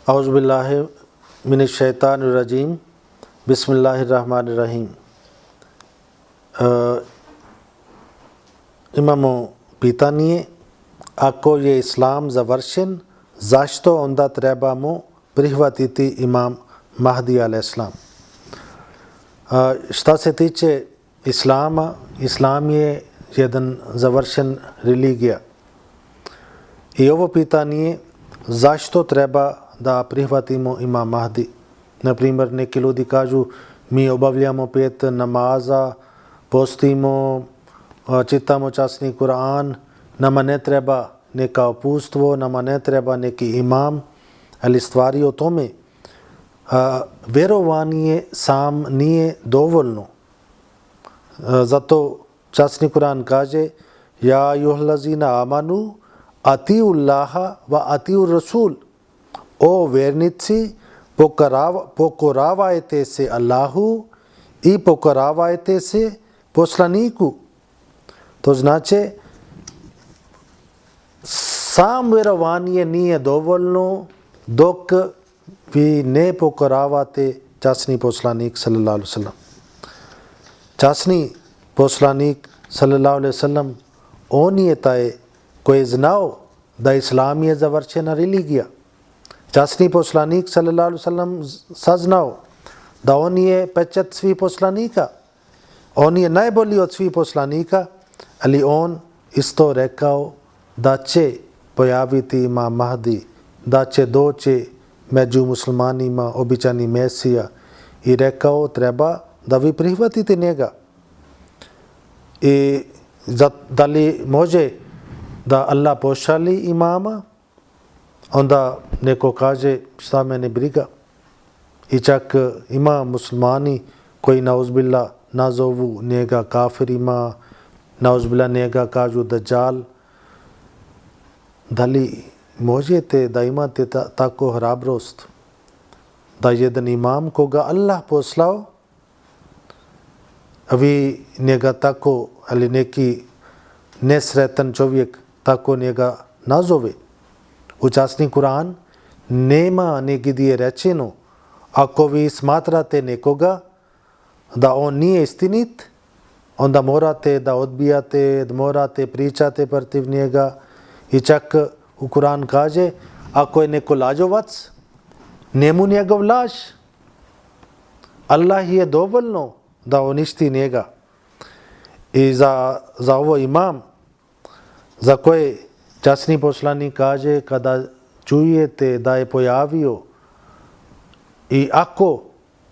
औज़ुबिल्लाहि मिनश्शैतानिर्रजीम बिस्मिल्लाहिर्रहमानिर्रहीम। İmam-ı pitaniye ako je islam završen, zašto onda trebamo prihvatiti imam Mahdi alejselam? Šta se tiče islama, islam je jedan završen religija. I ovo pitanje zašto treba da prihvatimo imam Mahdi. Na primjer, neki ljudi kažu mi obavljamo 5 namaza, postimo, čitamo časni Kur'an, nama ne treba neka upustvo, nama ne treba neki imam, ali stvari o tome. Vjerovanje sam nije dovoljno. Zato časni Kur'an kaže ja juhlazina amanu atiullaha wa atiur rasul. O vjernici, pokoravajte se Allahu i pokoravajte se poslaniku. To znači, sam vjerovanje nije dovoljno dok vi ne pokoravate časni poslanik sallallahu alaihi wasallam. Časni poslanik sallallahu alaihi wasallam, on je taj koji je znao da islam je završena religija. Časni poslanik sallallahu alaihi wasallam saznao da on je pečat svih poslanika. On je najbolji od svih poslanika, ali on isto rekao da će pojaviti imam Mahdi, da će doći među muslimanima običani Mesija i rekao treba da vi prihvatite njega. I da li može da Allah pošalji imama? Onda neko kaže šta mene briga. I čak ima muslimani koji nauzbillah nazovu njega kafirima, nauzbillah njega kažu Dajjal. Da li možete da imate tako hrabrost da jedan imam koga Allah poslao, a vi njega tako, ali neki nesretan čovjek tako njega nazove? U časni Kur'an nema negdje rečeno ako vi smatrate nekoga da on nije istinit, onda morate da odbijate, morate pričate protiv njega. I čak u Kur'an kaže ako je neko lažovac, njemu njegov laž. Allah je dovoljno da uništi njega. I za ovo imam, za koje časni poslanik kaže kada čujete da je pojavio i ako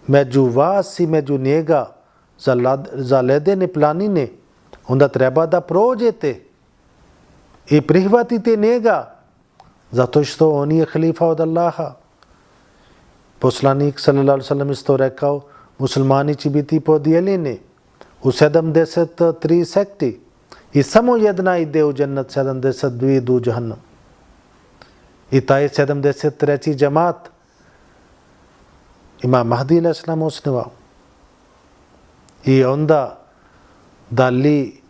među vas i među njega za ledene planine, onda treba da prođete i prihvatite njega, zato što on je halifa od Allaha. Poslanik sallallahu alaihi wasallam isto rekao, muslimani će biti podijeljeni u 73 sekti. I samo jedna ide u džennet, 72 idu u džahannam. I taj 73. džamat imam Mahdi alejselam osnovao. I onda da li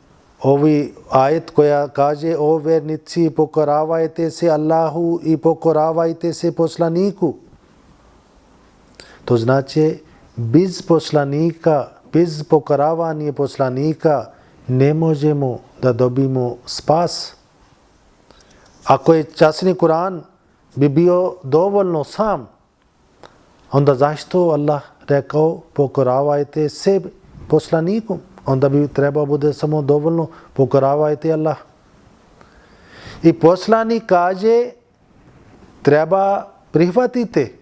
ovi ajet koja kaže o vjernici pokoravajte se Allahu i pokoravajte se poslaniku. To znači bez poslanika, bez pokoravanja poslanika ne možemo da dobimo spas. Ako je časni Kur'an bi bio dovoljno sam, onda zašto Allah rekao pokoravajte se poslaniku? Onda bi trebao bude samo dovoljno pokoravajte Allah. I poslanik kaže treba prihvatite.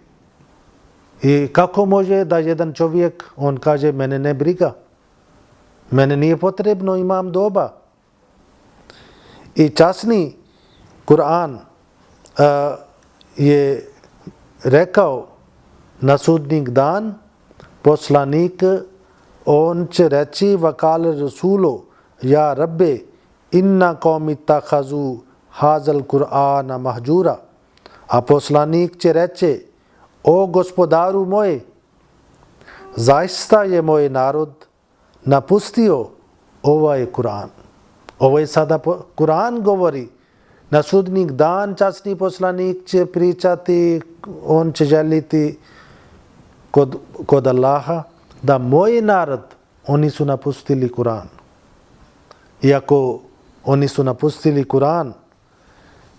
I kako može da jedan čovjek, on kaže mene ne briga, mene nije potrebno, imam doba. I časni Kur'an je rekao na sudnji dan, poslanik on će reći vakal rasulu ja rabbe inna qawmi takhazu hazal Kur'ana mahjura. A poslanik će reći o gospodaru moj, zaista je moj narod napustio ovaj Kur'an. Ovo je sada Kur'an govori na sudnjeg dan časni poslanik će pričati, on će želiti kod Allaha da moj narod, oni su napustili Kur'an. Iako oni su napustili Kur'an,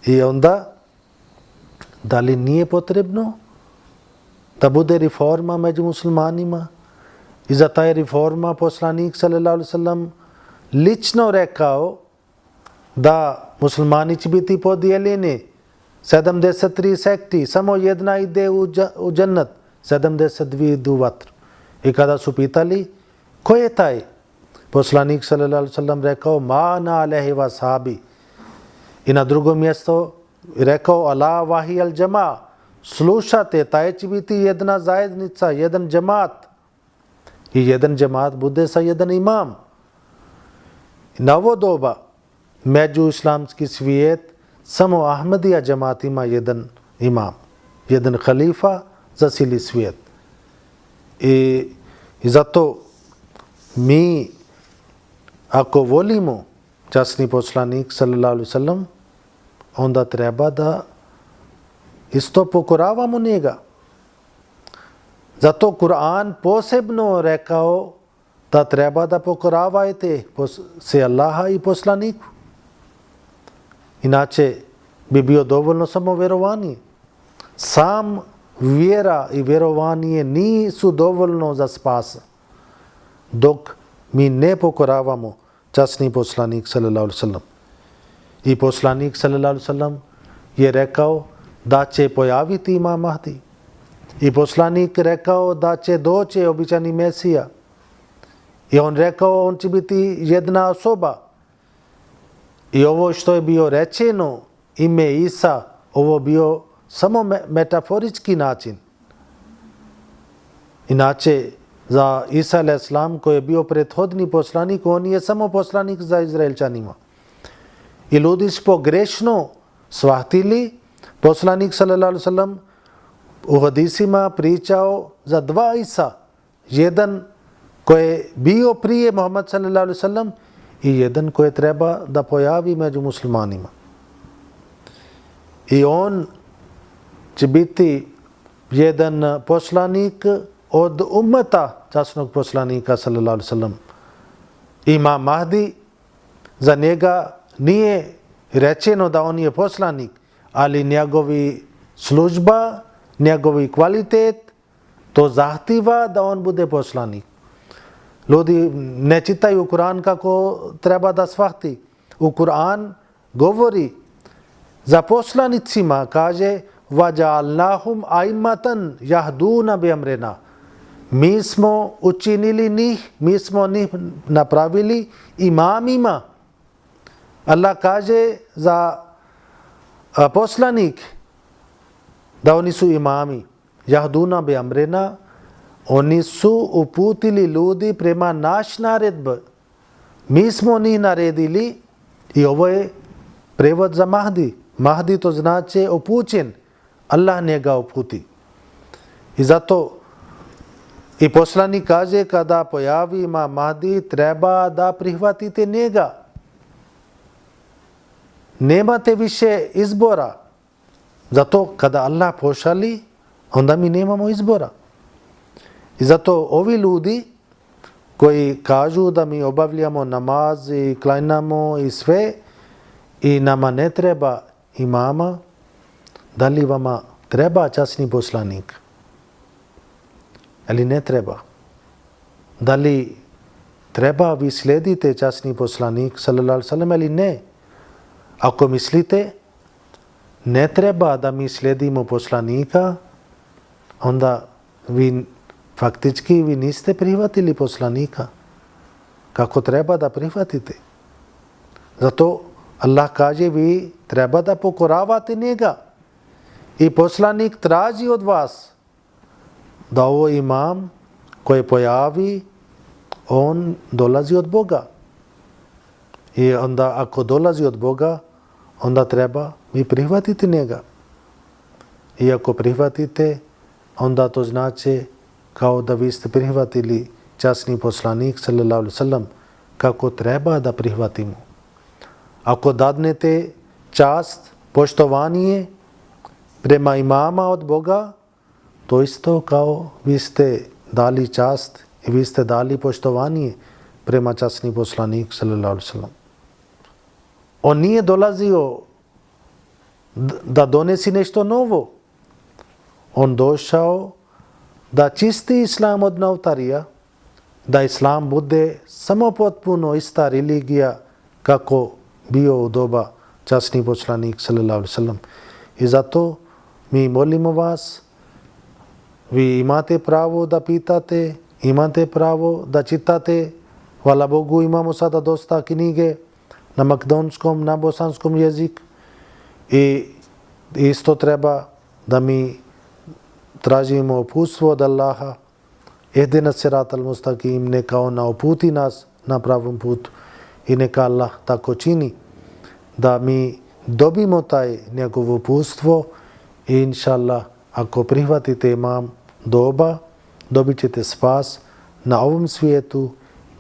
i onda da li nije potrebno da bude reforma među muslimanima? I za taj reforma poslanik sallallahu alejhi ve sellem lično rekao da muslimani će biti podijeljeni 73 sekti, samo jedna ide u džennet, 72 idu u vatru. I kada su pitali ko je taj, poslanik sallallahu alejhi ve sellem rekao ma ana alejhi wa sahabi. I na drugom mjestu rekao ala wahi al džama, slušate, taj će biti jedna zajednica, jedan džemat. I jedan džemat bude sa jedan imam. Na ovo doba među islamski svijet samo Ahmadija džemat ima jedan imam, jedan halifa za cijeli svijet. I zato mi, ako volimo časni poslanik sallallahu alejhi ve sellem, onda treba da isto pokoravamo njega. Zato Kur'an posebno rekao da treba da pokoravajte se Allaha i poslaniku. Inače bi bio dovoljno samo vjerovanje. Sam vjera i vjerovanje nisu dovoljno za spas, dok mi ne pokoravamo časni poslanik sallallahu alejhi ve sellem. I poslanik sallallahu alejhi ve sellem je rekao da će pojaviti imam Mahdi. I poslanik rekao da će doći običani Mesija. I on rekao on će biti jedna osoba. I ovo što je bio rečeno, ime Isa, ovo bio samo metaforički način. Inače, za Isa a.s. koji je bio prethodni poslanik, on je samo poslanik za Izraelčanima. I ljudi su pogrešno shvatili, poslanik sallallahu alejhi ve sellem u hadisima pričao za dva Isa. Jedan koji je bio prije Muhammed sallallahu alejhi ve sellem i jedan koji treba da pojavi među muslimanima. I on će biti jedan poslanik od ummeta časnog poslanika sallallahu alejhi ve sellem. Imam Mahdi, za njega nije rečeno da on je poslanik, ali njegovi služba, njegovi kvalitet, to zahtjeva da on bude poslanik. Ljudi ne čitaju Kur'an kako treba da shvati. U Kur'an govori za poslanicima, kaže وَجَعَلْنَاهُمْ أَئِمَّةً يَهْدُونَ بِأَمْرِنَا. Mi smo učinili njih, mi smo njih napravili imamima. Allah kaže za poslanik da oni su imami. Jahduna bi amrina, oni su uputili ljudi prema naš naredb. Mi smo njih naredili i ovo je prevod za Mahdi. Mahdi to znači upućen. Allah njega uputi. I zato i poslanik kaže kada pojavi imam Mahdi treba da prihvatite njega. Nemate više izbora. Zato kada Allah pošali, onda mi nemamo izbora. I zato ovi ljudi koji kažu da mi obavljamo namaz i klanjamo i sve i nama ne treba imama, da li vama treba časni poslanik? Ali ne treba. Da li treba vi slijedite časni poslanik sallallahu alejhi ve sellem ili ne? Ako mislite ne treba da mi slijedimo poslanika, onda vi faktički vi niste prihvatili poslanika kako treba da prihvatite. Zato Allah kaže vi treba da pokoravate njega. I poslanik traži od vas da ovo imam koji pojavi, on dolazi od Boga. I onda ako dolazi od Boga, onda treba vi prihvatiti njega. I ako prihvatite, onda to znači kao da vi ste prihvatili časni poslanik sallallahu alejhi ve sellem kako treba da prihvatimo. Ako dadnete čast, poštovanje prema imama od Boga, to isto kao vi ste dali čast i vi ste dali poštovanje prema časni poslanik sallallahu alejhi ve sellem. On nije dolazio da donesi nešto novo. On došao da čisti islam od novotarija, da islam bude samo potpuno ista religija kako bio u doba časni poslanik sallallahu alejhi ve sellem. I zato mi molimo vas, vi imate pravo da pitate, imate pravo da čitate. Hvala Bogu, imamo sada dosta knjige na makedonskom, na bosanskom jeziku i isto treba da mi tražimo uputstvo od Allaha. Ihdina sirat al-mustaqim, neka on uputi nas na pravom putu i neka Allah tako čini da mi dobimo taj njegovo uputstvo i inša Allah, ako prihvatite imam doba, dobit ćete spas na ovom svijetu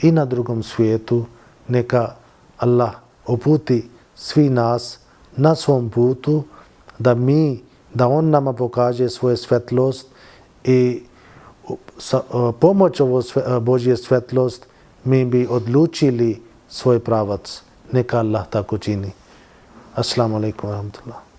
i na drugom svijetu. Neka Allah uputi svi nas na svom putu, da on nama pokaže svoju svetlost i pomoć ovo Božje svetlost mi bi odlučili svoj pravac. Neka Allah tako čini. Assalamu alaikum wa rahmatullah.